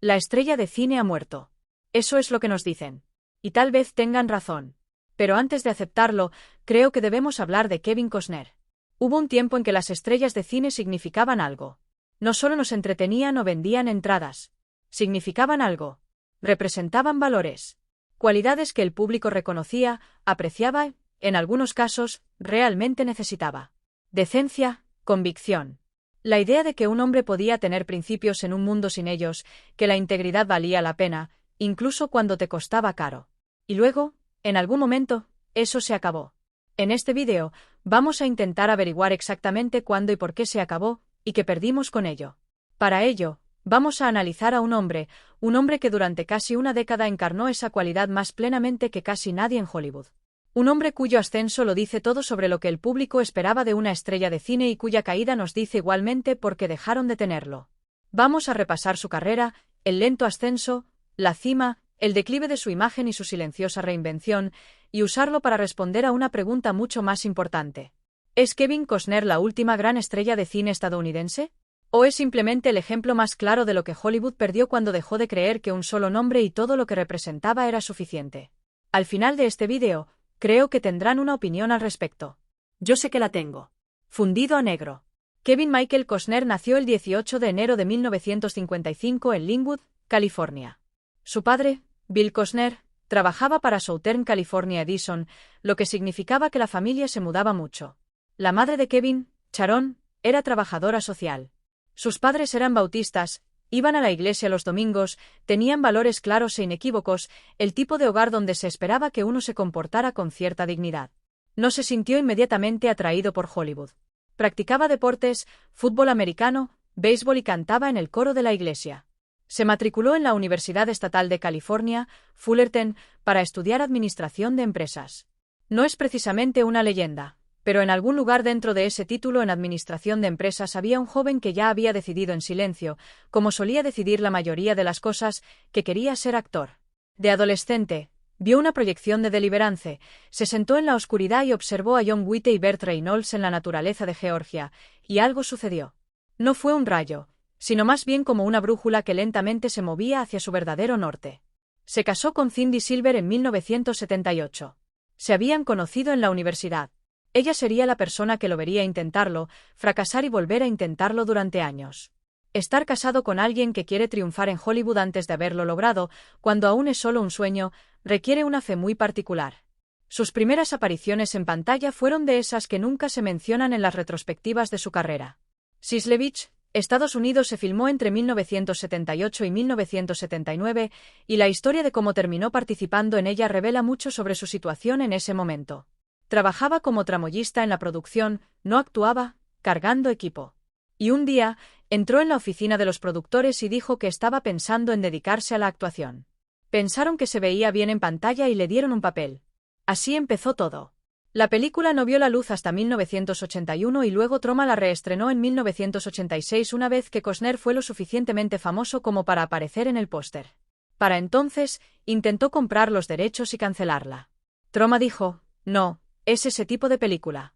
La estrella de cine ha muerto. Eso es lo que nos dicen. Y tal vez tengan razón. Pero antes de aceptarlo, creo que debemos hablar de Kevin Costner. Hubo un tiempo en que las estrellas de cine significaban algo. No solo nos entretenían o vendían entradas. Significaban algo. Representaban valores. Cualidades que el público reconocía, apreciaba y, en algunos casos, realmente necesitaba. Decencia, convicción. La idea de que un hombre podía tener principios en un mundo sin ellos, que la integridad valía la pena, incluso cuando te costaba caro. Y luego, en algún momento, eso se acabó. En este vídeo, vamos a intentar averiguar exactamente cuándo y por qué se acabó, y qué perdimos con ello. Para ello, vamos a analizar a un hombre que durante casi una década encarnó esa cualidad más plenamente que casi nadie en Hollywood. Un hombre cuyo ascenso lo dice todo sobre lo que el público esperaba de una estrella de cine y cuya caída nos dice igualmente por qué dejaron de tenerlo. Vamos a repasar su carrera, el lento ascenso, la cima, el declive de su imagen y su silenciosa reinvención, y usarlo para responder a una pregunta mucho más importante. ¿Es Kevin Costner la última gran estrella de cine estadounidense? ¿O es simplemente el ejemplo más claro de lo que Hollywood perdió cuando dejó de creer que un solo nombre y todo lo que representaba era suficiente? Al final de este vídeo, creo que tendrán una opinión al respecto. Yo sé que la tengo. Fundido a negro. Kevin Michael Costner nació el 18 de enero de 1955 en Linwood, California. Su padre, Bill Costner, trabajaba para Southern California Edison, lo que significaba que la familia se mudaba mucho. La madre de Kevin, Sharon, era trabajadora social. Sus padres eran bautistas, iban a la iglesia los domingos, tenían valores claros e inequívocos, el tipo de hogar donde se esperaba que uno se comportara con cierta dignidad. No se sintió inmediatamente atraído por Hollywood. Practicaba deportes, fútbol americano, béisbol y cantaba en el coro de la iglesia. Se matriculó en la Universidad Estatal de California, Fullerton, para estudiar administración de empresas. No es precisamente una leyenda, pero en algún lugar dentro de ese título en administración de empresas había un joven que ya había decidido en silencio, como solía decidir la mayoría de las cosas, que quería ser actor. De adolescente, vio una proyección de Deliverance, se sentó en la oscuridad y observó a John Wayne y Burt Reynolds en la naturaleza de Georgia, y algo sucedió. No fue un rayo, sino más bien como una brújula que lentamente se movía hacia su verdadero norte. Se casó con Cindy Silver en 1978. Se habían conocido en la universidad. Ella sería la persona que lo vería intentarlo, fracasar y volver a intentarlo durante años. Estar casado con alguien que quiere triunfar en Hollywood antes de haberlo logrado, cuando aún es solo un sueño, requiere una fe muy particular. Sus primeras apariciones en pantalla fueron de esas que nunca se mencionan en las retrospectivas de su carrera. Sislevich, Estados Unidos se filmó entre 1978 y 1979, y la historia de cómo terminó participando en ella revela mucho sobre su situación en ese momento. Trabajaba como tramoyista en la producción, no actuaba, cargando equipo. Y un día, entró en la oficina de los productores y dijo que estaba pensando en dedicarse a la actuación. Pensaron que se veía bien en pantalla y le dieron un papel. Así empezó todo. La película no vio la luz hasta 1981 y luego Troma la reestrenó en 1986 una vez que Costner fue lo suficientemente famoso como para aparecer en el póster. Para entonces, intentó comprar los derechos y cancelarla. Troma dijo, no, es ese tipo de película.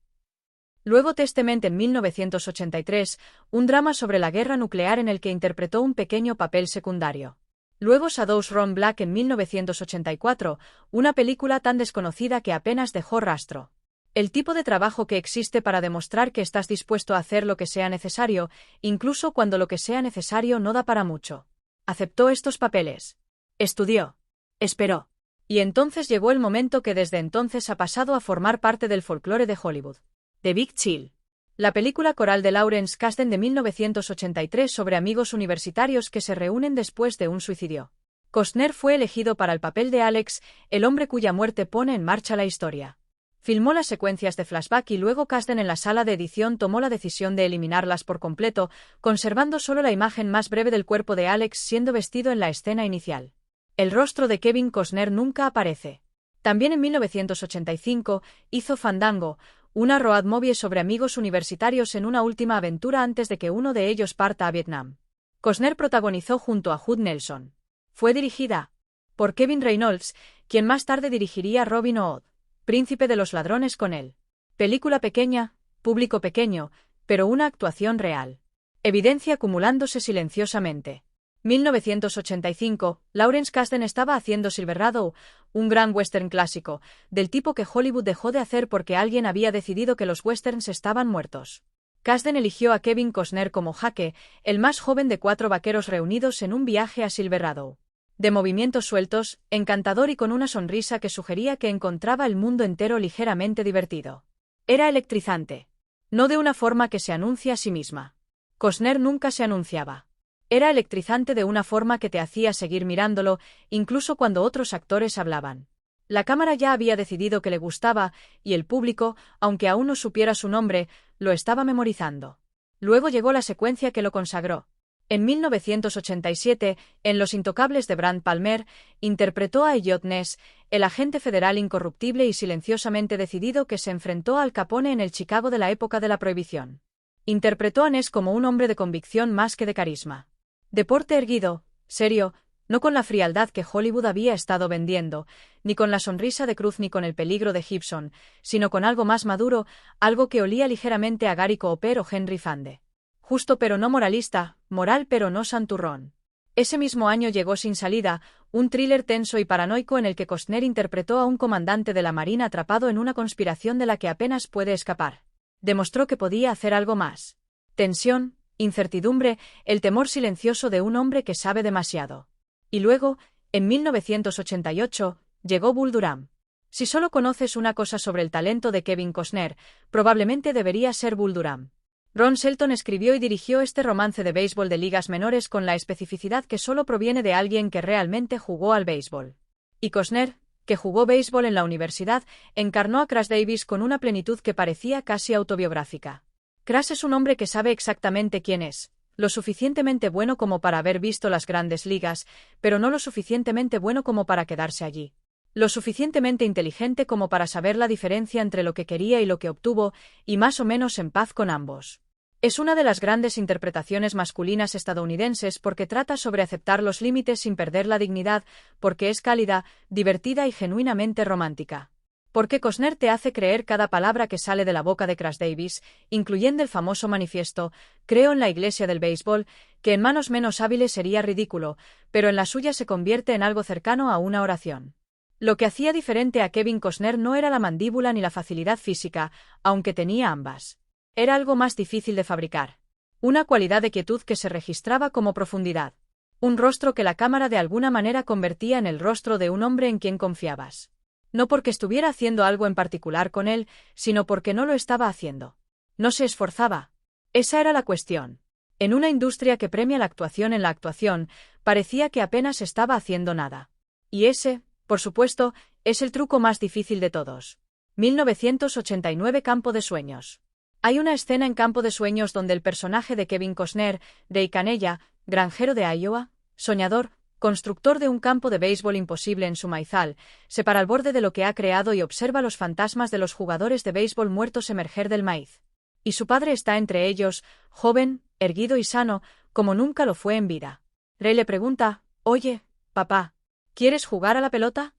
Luego Testament en 1983, un drama sobre la guerra nuclear en el que interpretó un pequeño papel secundario. Luego Shadows Run Black en 1984, una película tan desconocida que apenas dejó rastro. El tipo de trabajo que existe para demostrar que estás dispuesto a hacer lo que sea necesario, incluso cuando lo que sea necesario no da para mucho. Aceptó estos papeles. Estudió. Esperó. Y entonces llegó el momento que desde entonces ha pasado a formar parte del folclore de Hollywood. The Big Chill. La película coral de Lawrence Kasdan de 1983 sobre amigos universitarios que se reúnen después de un suicidio. Costner fue elegido para el papel de Alex, el hombre cuya muerte pone en marcha la historia. Filmó las secuencias de flashback y luego Kasdan en la sala de edición tomó la decisión de eliminarlas por completo, conservando solo la imagen más breve del cuerpo de Alex siendo vestido en la escena inicial. El rostro de Kevin Costner nunca aparece. También en 1985 hizo Fandango, una road movie sobre amigos universitarios en una última aventura antes de que uno de ellos parta a Vietnam. Costner protagonizó junto a Judd Nelson. Fue dirigida por Kevin Reynolds, quien más tarde dirigiría Robin Hood, Príncipe de los Ladrones con él. Película pequeña, público pequeño, pero una actuación real. Evidencia acumulándose silenciosamente. 1985, Lawrence Kasdan estaba haciendo Silverado, un gran western clásico, del tipo que Hollywood dejó de hacer porque alguien había decidido que los westerns estaban muertos. Kasdan eligió a Kevin Costner como Jake, el más joven de 4 vaqueros reunidos en un viaje a Silverado. De movimientos sueltos, encantador y con una sonrisa que sugería que encontraba el mundo entero ligeramente divertido. Era electrizante. No de una forma que se anuncia a sí misma. Costner nunca se anunciaba. Era electrizante de una forma que te hacía seguir mirándolo, incluso cuando otros actores hablaban. La cámara ya había decidido que le gustaba, y el público, aunque aún no supiera su nombre, lo estaba memorizando. Luego llegó la secuencia que lo consagró. En 1987, en Los Intocables de Brand Palmer, interpretó a Elliot Ness, el agente federal incorruptible y silenciosamente decidido que se enfrentó a Al Capone en el Chicago de la época de la Prohibición. Interpretó a Ness como un hombre de convicción más que de carisma. De porte erguido, serio, no con la frialdad que Hollywood había estado vendiendo, ni con la sonrisa de Cruz ni con el peligro de Gibson, sino con algo más maduro, algo que olía ligeramente a Gary Cooper o Henry Fonda. Justo pero no moralista, moral pero no santurrón. Ese mismo año llegó Sin Salida, un thriller tenso y paranoico en el que Costner interpretó a un comandante de la Marina atrapado en una conspiración de la que apenas puede escapar. Demostró que podía hacer algo más. Tensión, incertidumbre, el temor silencioso de un hombre que sabe demasiado. Y luego, en 1988, llegó Bull Durham. Si solo conoces una cosa sobre el talento de Kevin Costner, probablemente debería ser Bull Durham. Ron Shelton escribió y dirigió este romance de béisbol de ligas menores con la especificidad que solo proviene de alguien que realmente jugó al béisbol. Y Costner, que jugó béisbol en la universidad, encarnó a Crash Davis con una plenitud que parecía casi autobiográfica. Crash es un hombre que sabe exactamente quién es, lo suficientemente bueno como para haber visto las grandes ligas, pero no lo suficientemente bueno como para quedarse allí. Lo suficientemente inteligente como para saber la diferencia entre lo que quería y lo que obtuvo, y más o menos en paz con ambos. Es una de las grandes interpretaciones masculinas estadounidenses porque trata sobre aceptar los límites sin perder la dignidad, porque es cálida, divertida y genuinamente romántica. Porque Costner te hace creer cada palabra que sale de la boca de Crash Davis, incluyendo el famoso manifiesto, creo en la iglesia del béisbol, que en manos menos hábiles sería ridículo, pero en la suya se convierte en algo cercano a una oración. Lo que hacía diferente a Kevin Costner no era la mandíbula ni la facilidad física, aunque tenía ambas. Era algo más difícil de fabricar. Una cualidad de quietud que se registraba como profundidad. Un rostro que la cámara de alguna manera convertía en el rostro de un hombre en quien confiabas. No porque estuviera haciendo algo en particular con él, sino porque no lo estaba haciendo. No se esforzaba. Esa era la cuestión. En una industria que premia la actuación en la actuación, parecía que apenas estaba haciendo nada. Y ese, por supuesto, es el truco más difícil de todos. 1989 Campo de Sueños. Hay una escena en Campo de Sueños donde el personaje de Kevin Costner, Ray Canella, granjero de Iowa, soñador, constructor de un campo de béisbol imposible en su maizal, se para al borde de lo que ha creado y observa los fantasmas de los jugadores de béisbol muertos emerger del maíz. Y su padre está entre ellos, joven, erguido y sano, como nunca lo fue en vida. Ray le pregunta, «Oye, papá, ¿quieres jugar a la pelota?»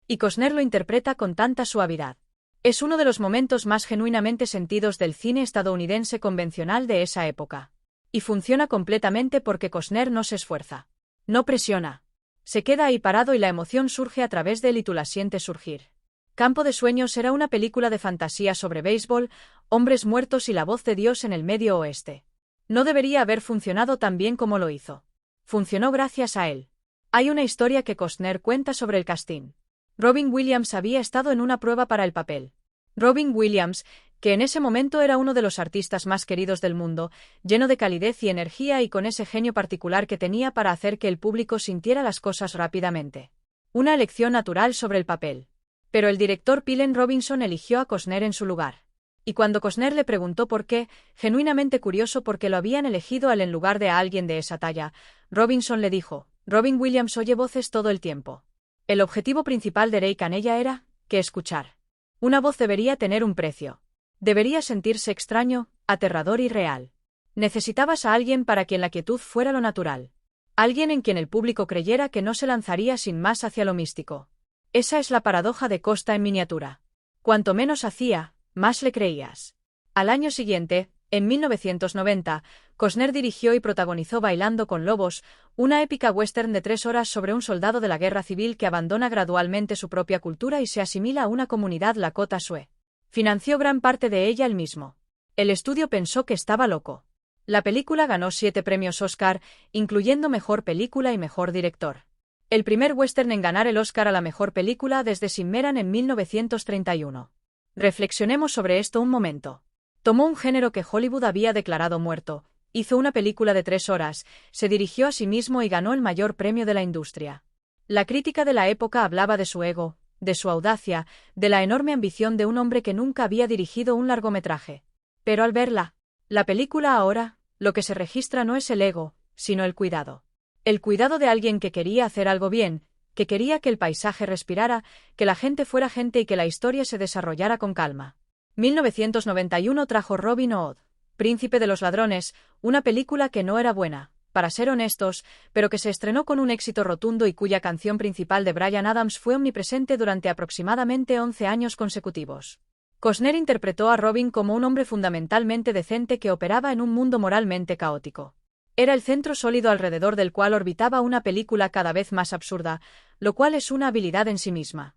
Y Costner lo interpreta con tanta suavidad. Es uno de los momentos más genuinamente sentidos del cine estadounidense convencional de esa época. Y funciona completamente porque Costner no se esfuerza. No presiona. Se queda ahí parado y la emoción surge a través de él y tú la sientes surgir. Campo de Sueños era una película de fantasía sobre béisbol, hombres muertos y la voz de Dios en el Medio Oeste. No debería haber funcionado tan bien como lo hizo. Funcionó gracias a él. Hay una historia que Costner cuenta sobre el casting. Robin Williams había estado en una prueba para el papel. Robin Williams, que en ese momento era uno de los artistas más queridos del mundo, lleno de calidez y energía y con ese genio particular que tenía para hacer que el público sintiera las cosas rápidamente. Una elección natural sobre el papel. Pero el director Pilen Robinson eligió a Costner en su lugar. Y cuando Costner le preguntó por qué, genuinamente curioso porque lo habían elegido a él en lugar de a alguien de esa talla, Robinson le dijo, Robin Williams oye voces todo el tiempo. El objetivo principal de Ray Canella era, que escuchar. Una voz debería tener un precio. Debería sentirse extraño, aterrador y real. Necesitabas a alguien para quien la quietud fuera lo natural. Alguien en quien el público creyera que no se lanzaría sin más hacia lo místico. Esa es la paradoja de Costa en miniatura. Cuanto menos hacía, más le creías. Al año siguiente, en 1990, Costner dirigió y protagonizó Bailando con Lobos, una épica western de 3 horas sobre un soldado de la guerra civil que abandona gradualmente su propia cultura y se asimila a una comunidad Lakota Sioux. Financió gran parte de ella él mismo. El estudio pensó que estaba loco. La película ganó 7 premios Oscar, incluyendo Mejor Película y Mejor Director. El primer western en ganar el Oscar a la mejor película desde Sin Meran en 1931. Reflexionemos sobre esto un momento. Tomó un género que Hollywood había declarado muerto, hizo una película de 3 horas, se dirigió a sí mismo y ganó el mayor premio de la industria. La crítica de la época hablaba de su ego, de su audacia, de la enorme ambición de un hombre que nunca había dirigido un largometraje. Pero al verla, la película ahora, lo que se registra no es el ego, sino el cuidado. El cuidado de alguien que quería hacer algo bien, que quería que el paisaje respirara, que la gente fuera gente y que la historia se desarrollara con calma. 1991 trajo Robin Hood, Príncipe de los Ladrones, una película que no era buena, para ser honestos, pero que se estrenó con un éxito rotundo y cuya canción principal de Bryan Adams fue omnipresente durante aproximadamente 11 años consecutivos. Costner interpretó a Robin como un hombre fundamentalmente decente que operaba en un mundo moralmente caótico. Era el centro sólido alrededor del cual orbitaba una película cada vez más absurda, lo cual es una habilidad en sí misma.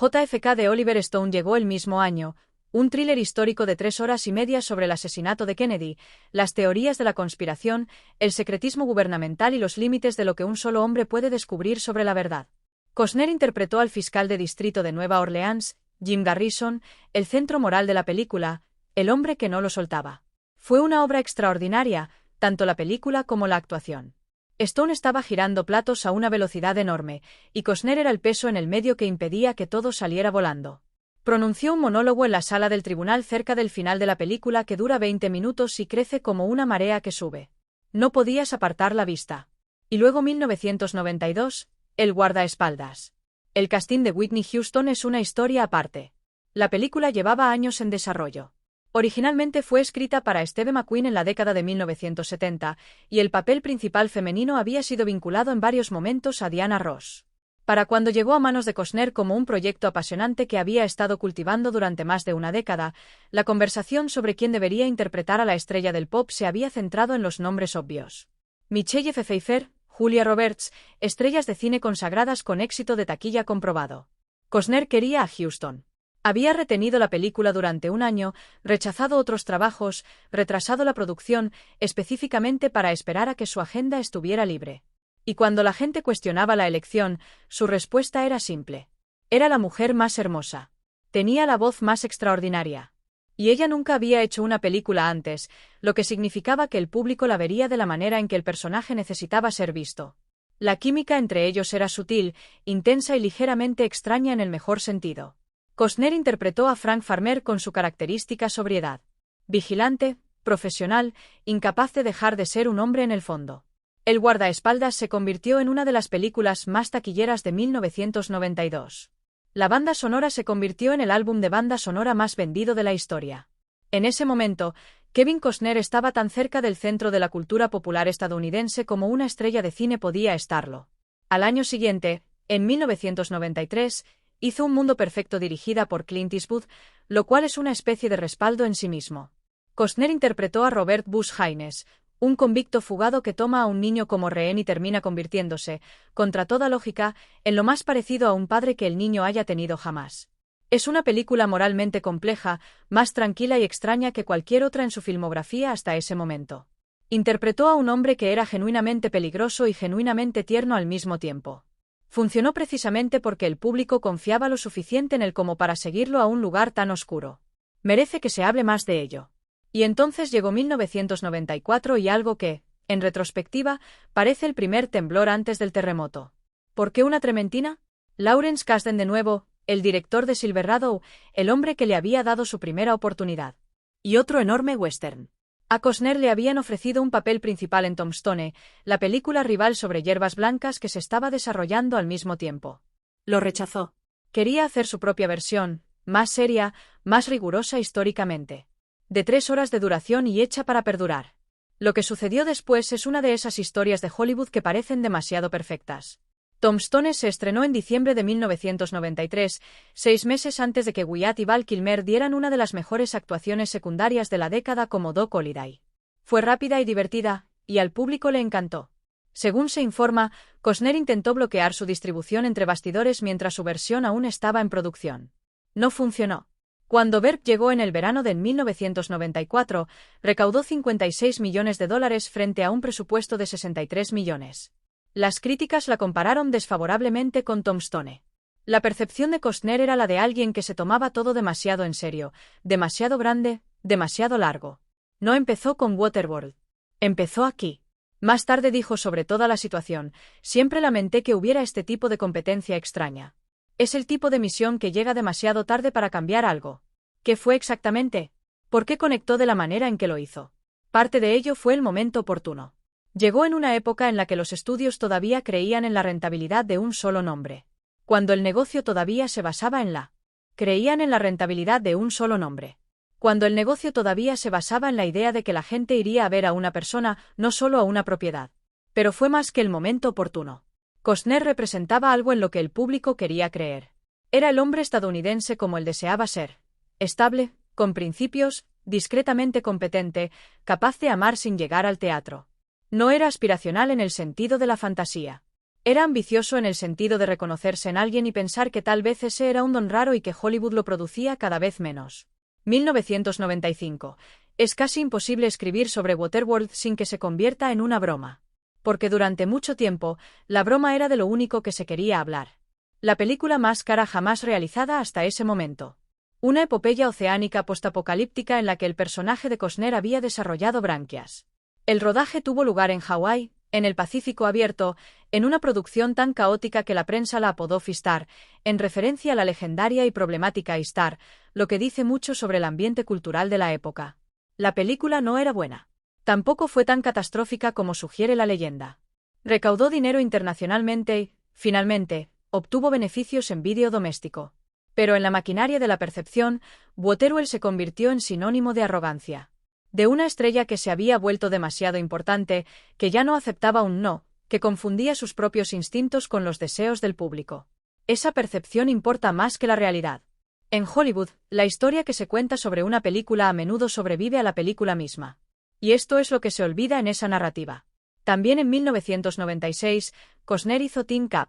JFK de Oliver Stone llegó el mismo año, un thriller histórico de 3 horas y media sobre el asesinato de Kennedy, las teorías de la conspiración, el secretismo gubernamental y los límites de lo que un solo hombre puede descubrir sobre la verdad. Costner interpretó al fiscal de distrito de Nueva Orleans, Jim Garrison, el centro moral de la película, el hombre que no lo soltaba. Fue una obra extraordinaria, tanto la película como la actuación. Stone estaba girando platos a una velocidad enorme, y Costner era el peso en el medio que impedía que todo saliera volando. Pronunció un monólogo en la sala del tribunal cerca del final de la película que dura 20 minutos y crece como una marea que sube. No podías apartar la vista. Y luego 1992, El guardaespaldas. El casting de Whitney Houston es una historia aparte. La película llevaba años en desarrollo. Originalmente fue escrita para Steve McQueen en la década de 1970, y el papel principal femenino había sido vinculado en varios momentos a Diana Ross. Para cuando llegó a manos de Costner como un proyecto apasionante que había estado cultivando durante más de una década, la conversación sobre quién debería interpretar a la estrella del pop se había centrado en los nombres obvios. Michelle Pfeiffer, Julia Roberts, estrellas de cine consagradas con éxito de taquilla comprobado. Costner quería a Houston. Había retenido la película durante un año, rechazado otros trabajos, retrasado la producción, específicamente para esperar a que su agenda estuviera libre. Y cuando la gente cuestionaba la elección, su respuesta era simple. Era la mujer más hermosa. Tenía la voz más extraordinaria. Y ella nunca había hecho una película antes, lo que significaba que el público la vería de la manera en que el personaje necesitaba ser visto. La química entre ellos era sutil, intensa y ligeramente extraña en el mejor sentido. Costner interpretó a Frank Farmer con su característica sobriedad. Vigilante, profesional, incapaz de dejar de ser un hombre en el fondo. El guardaespaldas se convirtió en una de las películas más taquilleras de 1992. La banda sonora se convirtió en el álbum de banda sonora más vendido de la historia. En ese momento, Kevin Costner estaba tan cerca del centro de la cultura popular estadounidense como una estrella de cine podía estarlo. Al año siguiente, en 1993, hizo Un mundo perfecto dirigida por Clint Eastwood, lo cual es una especie de respaldo en sí mismo. Costner interpretó a Robert Bush Haynes, un convicto fugado que toma a un niño como rehén y termina convirtiéndose, contra toda lógica, en lo más parecido a un padre que el niño haya tenido jamás. Es una película moralmente compleja, más tranquila y extraña que cualquier otra en su filmografía hasta ese momento. Interpretó a un hombre que era genuinamente peligroso y genuinamente tierno al mismo tiempo. Funcionó precisamente porque el público confiaba lo suficiente en él como para seguirlo a un lugar tan oscuro. Merece que se hable más de ello. Y entonces llegó 1994 y algo que, en retrospectiva, parece el primer temblor antes del terremoto. ¿Por qué una trementina? Lawrence Kasdan de nuevo, el director de Silverado, el hombre que le había dado su primera oportunidad. Y otro enorme western. A Costner le habían ofrecido un papel principal en Tombstone, la película rival sobre hierbas blancas que se estaba desarrollando al mismo tiempo. Lo rechazó. Quería hacer su propia versión, más seria, más rigurosa históricamente. De 3 horas de duración y hecha para perdurar. Lo que sucedió después es una de esas historias de Hollywood que parecen demasiado perfectas. Tombstone se estrenó en diciembre de 1993, 6 meses antes de que Wyatt y Val Kilmer dieran una de las mejores actuaciones secundarias de la década como Doc Holliday. Fue rápida y divertida, y al público le encantó. Según se informa, Costner intentó bloquear su distribución entre bastidores mientras su versión aún estaba en producción. No funcionó. Cuando Berg llegó en el verano de 1994, recaudó $56 millones frente a un presupuesto de 63 millones. Las críticas la compararon desfavorablemente con Tombstone. La percepción de Costner era la de alguien que se tomaba todo demasiado en serio, demasiado grande, demasiado largo. No empezó con Waterworld. Empezó aquí. Más tarde dijo sobre toda la situación: siempre lamenté que hubiera este tipo de competencia extraña. Es el tipo de misión que llega demasiado tarde para cambiar algo. ¿Qué fue exactamente? ¿Por qué conectó de la manera en que lo hizo? Parte de ello fue el momento oportuno. Llegó en una época en la que los estudios todavía creían en la rentabilidad de un solo nombre. Cuando el negocio todavía se basaba en la... Creían en la rentabilidad de un solo nombre. Cuando el negocio todavía se basaba en la idea de que la gente iría a ver a una persona, no solo a una propiedad. Pero fue más que el momento oportuno. Costner representaba algo en lo que el público quería creer. Era el hombre estadounidense como él deseaba ser. Estable, con principios, discretamente competente, capaz de amar sin llegar al teatro. No era aspiracional en el sentido de la fantasía. Era ambicioso en el sentido de reconocerse en alguien y pensar que tal vez ese era un don raro y que Hollywood lo producía cada vez menos. 1995. Es casi imposible escribir sobre Waterworld sin que se convierta en una broma. Porque durante mucho tiempo, la broma era de lo único que se quería hablar. La película más cara jamás realizada hasta ese momento. Una epopeya oceánica postapocalíptica en la que el personaje de Costner había desarrollado branquias. El rodaje tuvo lugar en Hawái, en el Pacífico abierto, en una producción tan caótica que la prensa la apodó Fistar, en referencia a la legendaria y problemática Istar, lo que dice mucho sobre el ambiente cultural de la época. La película no era buena. Tampoco fue tan catastrófica como sugiere la leyenda. Recaudó dinero internacionalmente y, finalmente, obtuvo beneficios en vídeo doméstico. Pero en la maquinaria de la percepción, Waterworld se convirtió en sinónimo de arrogancia. De una estrella que se había vuelto demasiado importante, que ya no aceptaba un no, que confundía sus propios instintos con los deseos del público. Esa percepción importa más que la realidad. En Hollywood, la historia que se cuenta sobre una película a menudo sobrevive a la película misma. Y esto es lo que se olvida en esa narrativa. También en 1996, Costner hizo Tin Cup.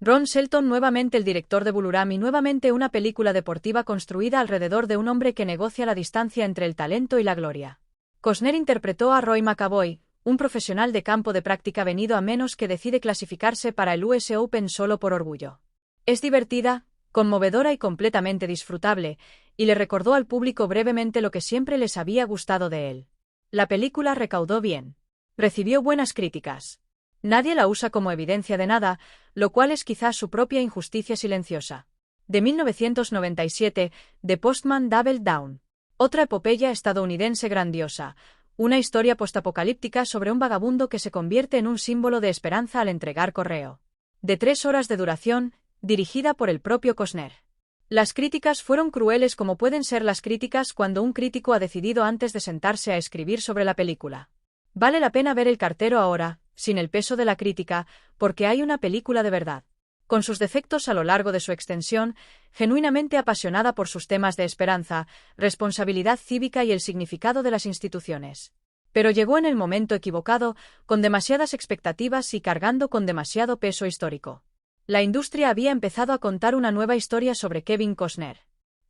Ron Shelton, nuevamente el director de Bullurami, nuevamente una película deportiva construida alrededor de un hombre que negocia la distancia entre el talento y la gloria. Costner interpretó a Roy McAvoy, un profesional de campo de práctica venido a menos que decide clasificarse para el US Open solo por orgullo. Es divertida, conmovedora y completamente disfrutable, y le recordó al público brevemente lo que siempre les había gustado de él. La película recaudó bien. Recibió buenas críticas. Nadie la usa como evidencia de nada, lo cual es quizás su propia injusticia silenciosa. De 1997, The Postman Double Down. Otra epopeya estadounidense grandiosa, una historia postapocalíptica sobre un vagabundo que se convierte en un símbolo de esperanza al entregar correo. De 3 horas de duración, dirigida por el propio Costner. Las críticas fueron crueles como pueden ser las críticas cuando un crítico ha decidido antes de sentarse a escribir sobre la película. Vale la pena ver El cartero ahora, sin el peso de la crítica, porque hay una película de verdad. Con sus defectos a lo largo de su extensión, genuinamente apasionada por sus temas de esperanza, responsabilidad cívica y el significado de las instituciones. Pero llegó en el momento equivocado, con demasiadas expectativas y cargando con demasiado peso histórico. La industria había empezado a contar una nueva historia sobre Kevin Costner.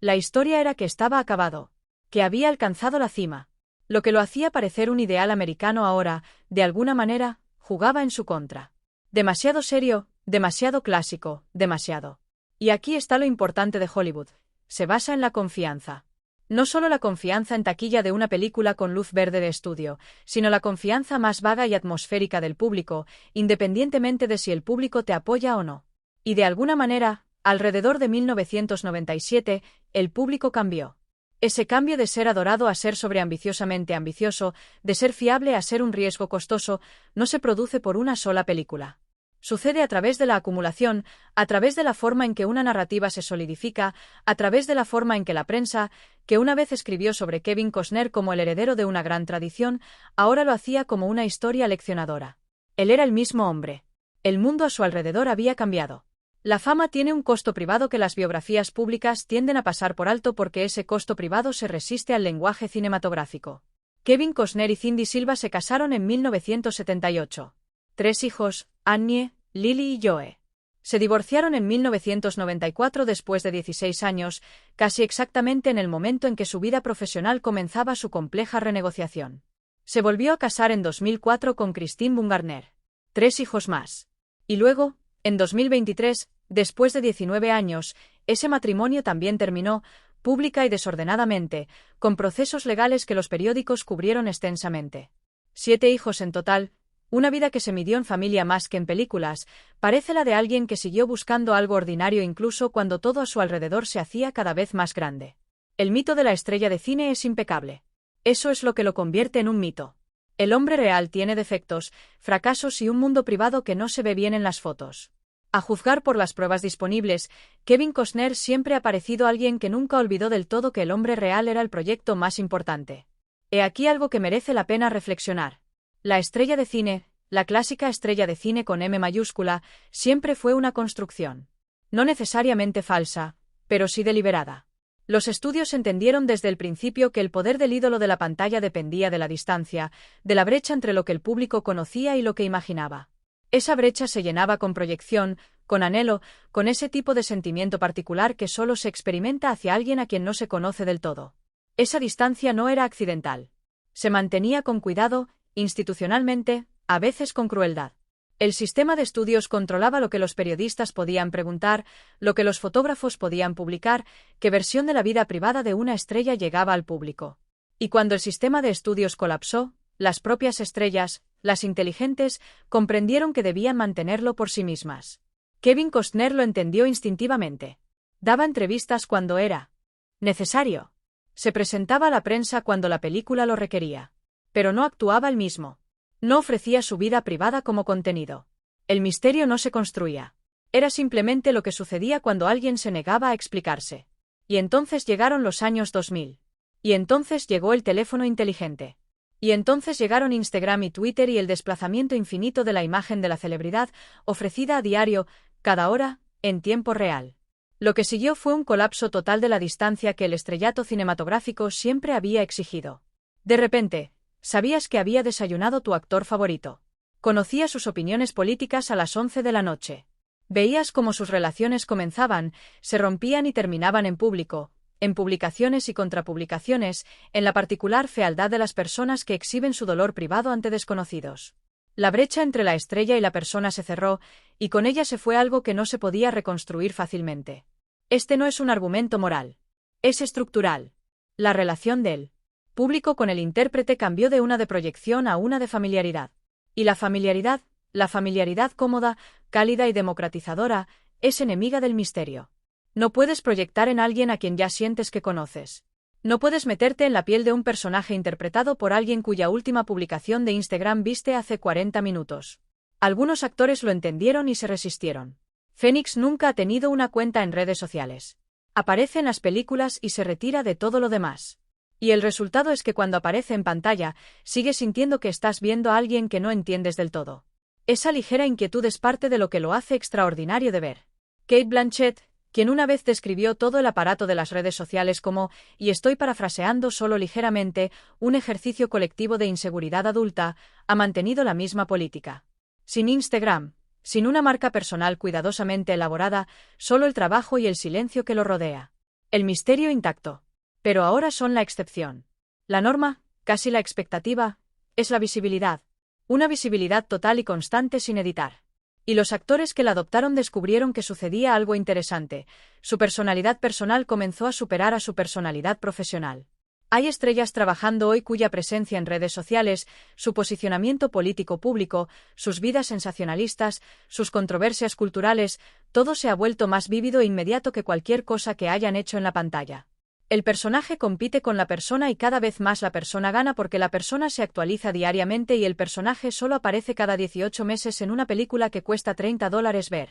La historia era que estaba acabado, que había alcanzado la cima. Lo que lo hacía parecer un ideal americano ahora, de alguna manera, jugaba en su contra. Demasiado serio, demasiado clásico, demasiado. Y aquí está lo importante de Hollywood. Se basa en la confianza. No solo la confianza en taquilla de una película con luz verde de estudio, sino la confianza más vaga y atmosférica del público, independientemente de si el público te apoya o no. Y de alguna manera, alrededor de 1997, el público cambió. Ese cambio de ser adorado a ser sobreambiciosamente ambicioso, de ser fiable a ser un riesgo costoso, no se produce por una sola película. Sucede a través de la acumulación, a través de la forma en que una narrativa se solidifica, a través de la forma en que la prensa, que una vez escribió sobre Kevin Costner como el heredero de una gran tradición, ahora lo hacía como una historia leccionadora. Él era el mismo hombre. El mundo a su alrededor había cambiado. La fama tiene un costo privado que las biografías públicas tienden a pasar por alto porque ese costo privado se resiste al lenguaje cinematográfico. Kevin Costner y Cindy Silva se casaron en 1978. 3 hijos, Annie, Lily y Joe. Se divorciaron en 1994 después de 16 años, casi exactamente en el momento en que su vida profesional comenzaba su compleja renegociación. Se volvió a casar en 2004 con Christine Baumgartner. 3 hijos más. Y luego, en 2023, después de 19 años, ese matrimonio también terminó, pública y desordenadamente, con procesos legales que los periódicos cubrieron extensamente. 7 hijos en total, una vida que se midió en familia más que en películas, parece la de alguien que siguió buscando algo ordinario incluso cuando todo a su alrededor se hacía cada vez más grande. El mito de la estrella de cine es impecable. Eso es lo que lo convierte en un mito. El hombre real tiene defectos, fracasos y un mundo privado que no se ve bien en las fotos. A juzgar por las pruebas disponibles, Kevin Costner siempre ha parecido alguien que nunca olvidó del todo que el hombre real era el proyecto más importante. He aquí algo que merece la pena reflexionar. La estrella de cine, la clásica estrella de cine con M mayúscula, siempre fue una construcción. No necesariamente falsa, pero sí deliberada. Los estudios entendieron desde el principio que el poder del ídolo de la pantalla dependía de la distancia, de la brecha entre lo que el público conocía y lo que imaginaba. Esa brecha se llenaba con proyección, con anhelo, con ese tipo de sentimiento particular que solo se experimenta hacia alguien a quien no se conoce del todo. Esa distancia no era accidental. Se mantenía con cuidado, institucionalmente, a veces con crueldad. El sistema de estudios controlaba lo que los periodistas podían preguntar, lo que los fotógrafos podían publicar, qué versión de la vida privada de una estrella llegaba al público. Y cuando el sistema de estudios colapsó, las propias estrellas, las inteligentes, comprendieron que debían mantenerlo por sí mismas. Kevin Costner lo entendió instintivamente. Daba entrevistas cuando era necesario. Se presentaba a la prensa cuando la película lo requería. Pero no actuaba él mismo. No ofrecía su vida privada como contenido. El misterio no se construía. Era simplemente lo que sucedía cuando alguien se negaba a explicarse. Y entonces llegaron los años 2000. Y entonces llegó el teléfono inteligente. Y entonces llegaron Instagram y Twitter y el desplazamiento infinito de la imagen de la celebridad, ofrecida a diario, cada hora, en tiempo real. Lo que siguió fue un colapso total de la distancia que el estrellato cinematográfico siempre había exigido. De repente, sabías que había desayunado tu actor favorito. Conocías sus opiniones políticas a las 11 de la noche. Veías cómo sus relaciones comenzaban, se rompían y terminaban en público, en publicaciones y contrapublicaciones, en la particular fealdad de las personas que exhiben su dolor privado ante desconocidos. La brecha entre la estrella y la persona se cerró, y con ella se fue algo que no se podía reconstruir fácilmente. Este no es un argumento moral. Es estructural. La relación del público con el intérprete cambió de una de proyección a una de familiaridad. Y la familiaridad cómoda, cálida y democratizadora, es enemiga del misterio. No puedes proyectar en alguien a quien ya sientes que conoces. No puedes meterte en la piel de un personaje interpretado por alguien cuya última publicación de Instagram viste hace 40 minutos. Algunos actores lo entendieron y se resistieron. Phoenix nunca ha tenido una cuenta en redes sociales. Aparece en las películas y se retira de todo lo demás. Y el resultado es que cuando aparece en pantalla, sigues sintiendo que estás viendo a alguien que no entiendes del todo. Esa ligera inquietud es parte de lo que lo hace extraordinario de ver. Cate Blanchett, quien una vez describió todo el aparato de las redes sociales como, y estoy parafraseando solo ligeramente, un ejercicio colectivo de inseguridad adulta, ha mantenido la misma política. Sin Instagram, sin una marca personal cuidadosamente elaborada, solo el trabajo y el silencio que lo rodea. El misterio intacto. Pero ahora son la excepción. La norma, casi la expectativa, es la visibilidad. Una visibilidad total y constante sin editar. Y los actores que la adoptaron descubrieron que sucedía algo interesante. Su personalidad personal comenzó a superar a su personalidad profesional. Hay estrellas trabajando hoy cuya presencia en redes sociales, su posicionamiento político público, sus vidas sensacionalistas, sus controversias culturales, todo se ha vuelto más vívido e inmediato que cualquier cosa que hayan hecho en la pantalla. El personaje compite con la persona y cada vez más la persona gana porque la persona se actualiza diariamente y el personaje solo aparece cada 18 meses en una película que cuesta $30 ver.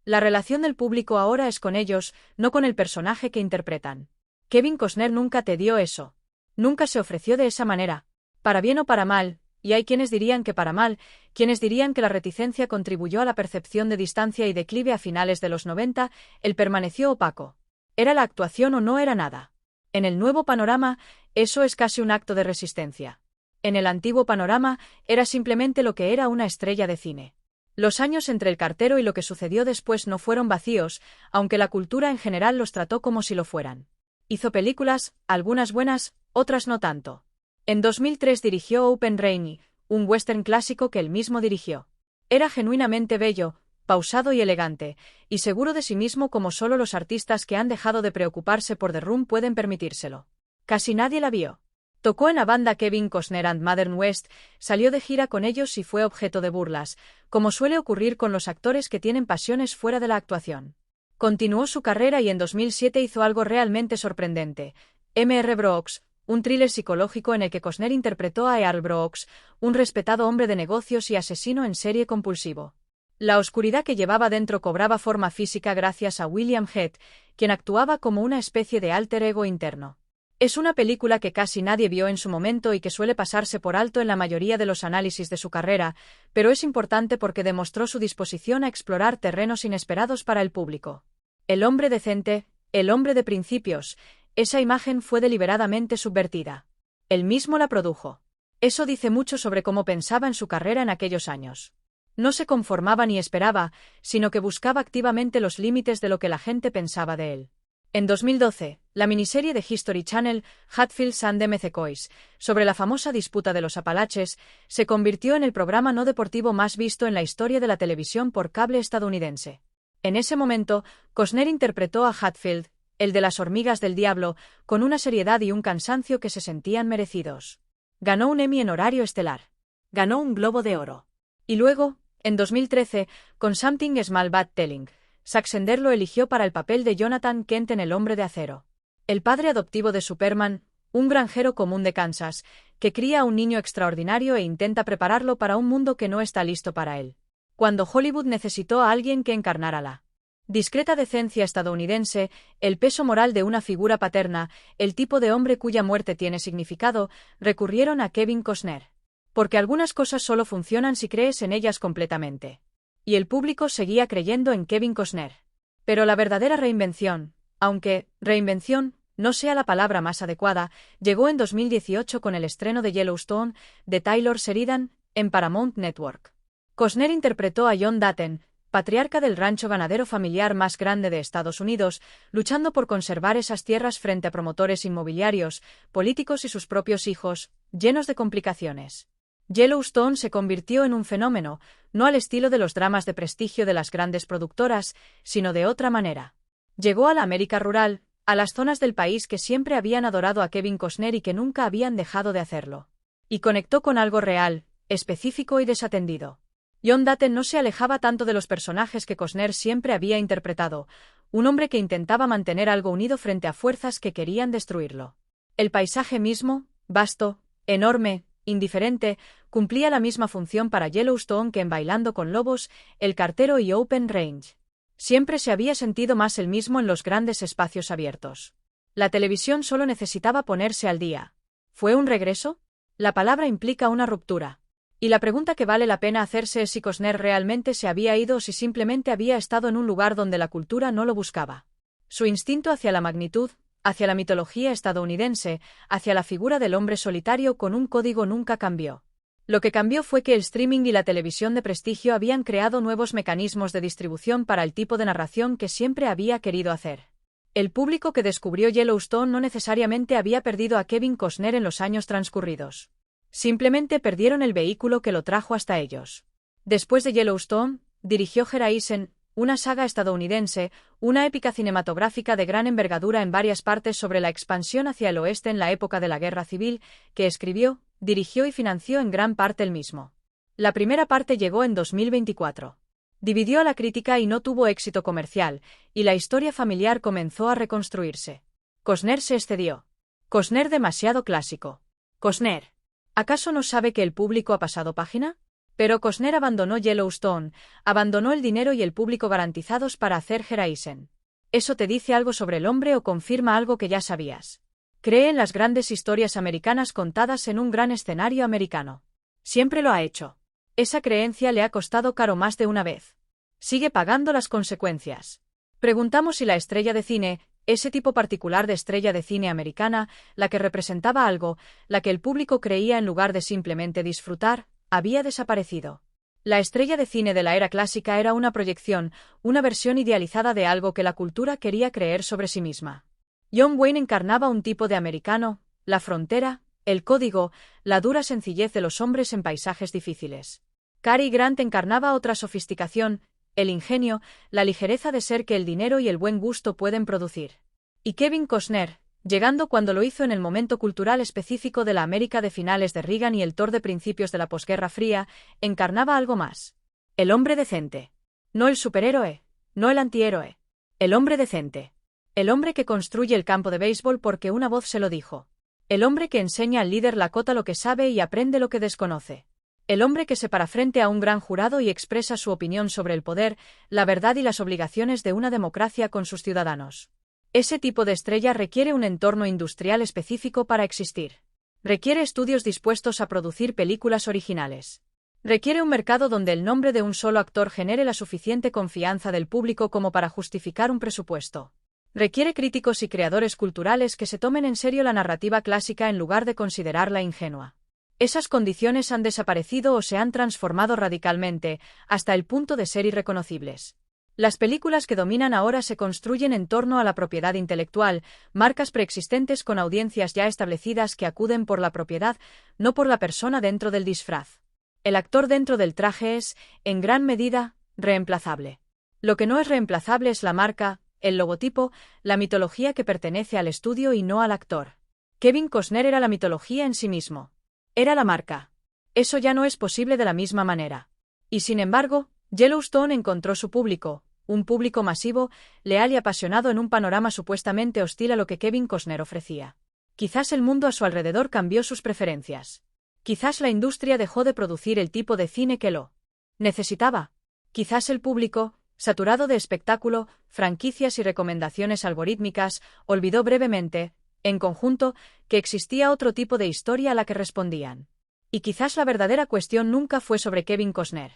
La relación del público ahora es con ellos, no con el personaje que interpretan. Kevin Costner nunca te dio eso. Nunca se ofreció de esa manera. Para bien o para mal, y hay quienes dirían que para mal, quienes dirían que la reticencia contribuyó a la percepción de distancia y declive a finales de los 90, él permaneció opaco. ¿Era la actuación o no era nada? En el nuevo panorama, eso es casi un acto de resistencia. En el antiguo panorama, era simplemente lo que era una estrella de cine. Los años entre el cartero y lo que sucedió después no fueron vacíos, aunque la cultura en general los trató como si lo fueran. Hizo películas, algunas buenas, otras no tanto. En 2003 dirigió Open Rainy, un western clásico que él mismo dirigió. Era genuinamente bello, pausado y elegante, y seguro de sí mismo como solo los artistas que han dejado de preocuparse por The Room pueden permitírselo. Casi nadie la vio. Tocó en la banda Kevin Costner and Modern West, salió de gira con ellos y fue objeto de burlas, como suele ocurrir con los actores que tienen pasiones fuera de la actuación. Continuó su carrera y en 2007 hizo algo realmente sorprendente. Mr. Brooks, un thriller psicológico en el que Costner interpretó a Earl Brooks, un respetado hombre de negocios y asesino en serie compulsivo. La oscuridad que llevaba dentro cobraba forma física gracias a William Head, quien actuaba como una especie de alter ego interno. Es una película que casi nadie vio en su momento y que suele pasarse por alto en la mayoría de los análisis de su carrera, pero es importante porque demostró su disposición a explorar terrenos inesperados para el público. El hombre decente, el hombre de principios, esa imagen fue deliberadamente subvertida. Él mismo la produjo. Eso dice mucho sobre cómo pensaba en su carrera en aquellos años. No se conformaba ni esperaba, sino que buscaba activamente los límites de lo que la gente pensaba de él. En 2012, la miniserie de History Channel, Hatfields and the McCoys, sobre la famosa disputa de los Apalaches, se convirtió en el programa no deportivo más visto en la historia de la televisión por cable estadounidense. En ese momento, Costner interpretó a Hatfield, el de las hormigas del diablo, con una seriedad y un cansancio que se sentían merecidos. Ganó un Emmy en horario estelar. Ganó un Globo de Oro. Y luego, en 2013, con Something Small Bad Telling, Saxender lo eligió para el papel de Jonathan Kent en El hombre de acero. El padre adoptivo de Superman, un granjero común de Kansas, que cría a un niño extraordinario e intenta prepararlo para un mundo que no está listo para él. Cuando Hollywood necesitó a alguien que encarnara la discreta decencia estadounidense, el peso moral de una figura paterna, el tipo de hombre cuya muerte tiene significado, recurrieron a Kevin Costner. Porque algunas cosas solo funcionan si crees en ellas completamente. Y el público seguía creyendo en Kevin Costner. Pero la verdadera reinvención, aunque reinvención no sea la palabra más adecuada, llegó en 2018 con el estreno de Yellowstone, de Taylor Sheridan, en Paramount Network. Costner interpretó a John Dutton, patriarca del rancho ganadero familiar más grande de Estados Unidos, luchando por conservar esas tierras frente a promotores inmobiliarios, políticos y sus propios hijos, llenos de complicaciones. Yellowstone se convirtió en un fenómeno, no al estilo de los dramas de prestigio de las grandes productoras, sino de otra manera. Llegó a la América rural, a las zonas del país que siempre habían adorado a Kevin Costner y que nunca habían dejado de hacerlo. Y conectó con algo real, específico y desatendido. John Dutton no se alejaba tanto de los personajes que Costner siempre había interpretado, un hombre que intentaba mantener algo unido frente a fuerzas que querían destruirlo. El paisaje mismo, vasto, enorme, indiferente, cumplía la misma función para Yellowstone que en Bailando con Lobos, El cartero y Open Range. Siempre se había sentido más él mismo en los grandes espacios abiertos. La televisión solo necesitaba ponerse al día. ¿Fue un regreso? La palabra implica una ruptura. Y la pregunta que vale la pena hacerse es si Costner realmente se había ido o si simplemente había estado en un lugar donde la cultura no lo buscaba. Su instinto hacia la magnitud, hacia la mitología estadounidense, hacia la figura del hombre solitario con un código nunca cambió. Lo que cambió fue que el streaming y la televisión de prestigio habían creado nuevos mecanismos de distribución para el tipo de narración que siempre había querido hacer. El público que descubrió Yellowstone no necesariamente había perdido a Kevin Costner en los años transcurridos. Simplemente perdieron el vehículo que lo trajo hasta ellos. Después de Yellowstone, dirigió Horizon, una saga estadounidense, una épica cinematográfica de gran envergadura en varias partes sobre la expansión hacia el oeste en la época de la Guerra Civil, que escribió, dirigió y financió en gran parte él mismo. La primera parte llegó en 2024. Dividió a la crítica y no tuvo éxito comercial, y la historia familiar comenzó a reconstruirse. Costner se excedió. Costner demasiado clásico. Costner. ¿Acaso no sabe que el público ha pasado página? Pero Costner abandonó Yellowstone, abandonó el dinero y el público garantizados para hacer Horizon. ¿Eso te dice algo sobre el hombre o confirma algo que ya sabías? Cree en las grandes historias americanas contadas en un gran escenario americano. Siempre lo ha hecho. Esa creencia le ha costado caro más de una vez. Sigue pagando las consecuencias. Preguntamos si la estrella de cine, Ese tipo particular de estrella de cine americana, la que representaba algo, la que el público creía en lugar de simplemente disfrutar, había desaparecido. La estrella de cine de la era clásica era una proyección, una versión idealizada de algo que la cultura quería creer sobre sí misma. John Wayne encarnaba un tipo de americano, la frontera, el código, la dura sencillez de los hombres en paisajes difíciles. Cary Grant encarnaba otra sofisticación, el ingenio, la ligereza de ser que el dinero y el buen gusto pueden producir. Y Kevin Costner, llegando cuando lo hizo en el momento cultural específico de la América de finales de Reagan y el Thor de principios de la posguerra fría, encarnaba algo más. El hombre decente. No el superhéroe, no el antihéroe. El hombre decente. El hombre que construye el campo de béisbol porque una voz se lo dijo. El hombre que enseña al líder Lakota lo que sabe y aprende lo que desconoce. El hombre que se para frente a un gran jurado y expresa su opinión sobre el poder, la verdad y las obligaciones de una democracia con sus ciudadanos. Ese tipo de estrella requiere un entorno industrial específico para existir. Requiere estudios dispuestos a producir películas originales. Requiere un mercado donde el nombre de un solo actor genere la suficiente confianza del público como para justificar un presupuesto. Requiere críticos y creadores culturales que se tomen en serio la narrativa clásica en lugar de considerarla ingenua. Esas condiciones han desaparecido o se han transformado radicalmente, hasta el punto de ser irreconocibles. Las películas que dominan ahora se construyen en torno a la propiedad intelectual, marcas preexistentes con audiencias ya establecidas que acuden por la propiedad, no por la persona dentro del disfraz. El actor dentro del traje es, en gran medida, reemplazable. Lo que no es reemplazable es la marca, el logotipo, la mitología que pertenece al estudio y no al actor. Kevin Costner era la mitología en sí mismo. Era la marca. Eso ya no es posible de la misma manera. Y sin embargo, Yellowstone encontró su público, un público masivo, leal y apasionado en un panorama supuestamente hostil a lo que Kevin Costner ofrecía. Quizás el mundo a su alrededor cambió sus preferencias. Quizás la industria dejó de producir el tipo de cine que lo necesitaba. Quizás el público, saturado de espectáculo, franquicias y recomendaciones algorítmicas, olvidó brevemente, en conjunto, que existía otro tipo de historia a la que respondían. Y quizás la verdadera cuestión nunca fue sobre Kevin Costner.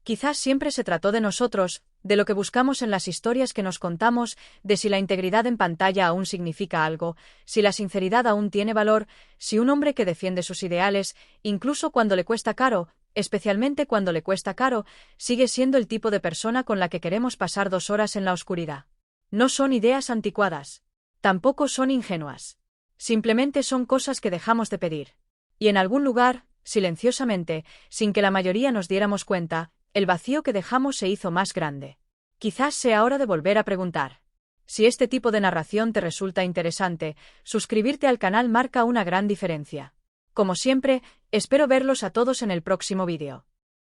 Quizás siempre se trató de nosotros, de lo que buscamos en las historias que nos contamos, de si la integridad en pantalla aún significa algo, si la sinceridad aún tiene valor, si un hombre que defiende sus ideales, incluso cuando le cuesta caro, especialmente cuando le cuesta caro, sigue siendo el tipo de persona con la que queremos pasar 2 horas en la oscuridad. No son ideas anticuadas. Tampoco son ingenuas. Simplemente son cosas que dejamos de pedir. Y en algún lugar, silenciosamente, sin que la mayoría nos diéramos cuenta, el vacío que dejamos se hizo más grande. Quizás sea hora de volver a preguntar. Si este tipo de narración te resulta interesante, suscribirte al canal marca una gran diferencia. Como siempre, espero verlos a todos en el próximo vídeo.